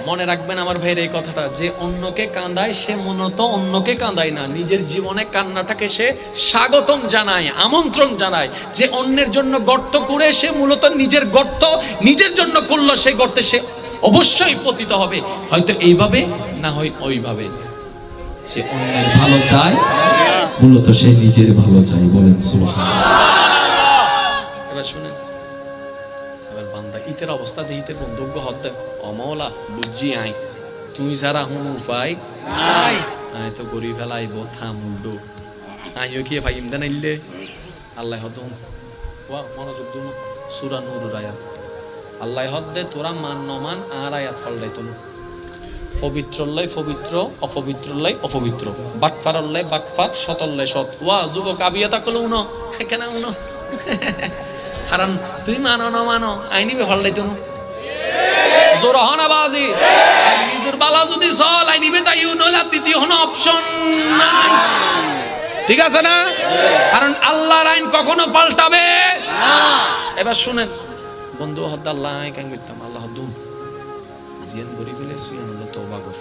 মনে রাখবেন আমার ভাইয়ের এই কথাটা, যে অন্যকে কাঁদায় সে মূলত অন্যকে কাঁদায় না, নিজের জীবনে কান্নাটাকে সে স্বাগতম জানায়, আমন্ত্রণ জানায়। যে অন্যের জন্য গর্ত করে সে মূলত নিজের গর্ত নিজের জন্য করলো, সেই গর্তে সে অবশ্যই পতিত হবে, হয়তো এইভাবে না হয় ওইভাবে। যে অন্যের ভালো চায় মূলত সে নিজের ভালো চায়। বলেন সুবহানাল্লাহ। এবার শুনেন, এবার বান্দা ইতের অবস্থা দিয়ে ইতের বন্ধুজ্ঞ হতে অমলা বুঝছি আই তুই যারা হুন উপায় নাই, আই তো গরি ফেলাইব থামুডো আইও কি ভাই ইমদান আইলে আল্লাহ হদম ওয়া মনোযোগ দুন সূরা নূর আয়াত আল্লাহ হদ্দে তোরা মান নমান আর আয়াত ফলদাই তুন পবিত্রল্লাই পবিত্র, অপবিত্রল্লাই অপবিত্র, বাটফারল্লাই বাটফার, সতল্লাই সৎ। ওয়া যুবক আবিয়াতা কল উনো কেন উনো কারণ তুই মানো না মানো আইনিবে ফলদাই তুন জোর হনা বাজি নিজের বালা যদি চল আইনিবে তাই নইলা তৃতীয় হন অপশন নাই। ঠিক আছে না? কারণ আল্লাহর আইন কখনো পাল্টাবে না। এবার শুনেন বন্ধু হদ্দা আল্লাহ কেন করতাম আল্লাহ দুন জিয়ান গরি ফেলে সুয়ান তওবা কর।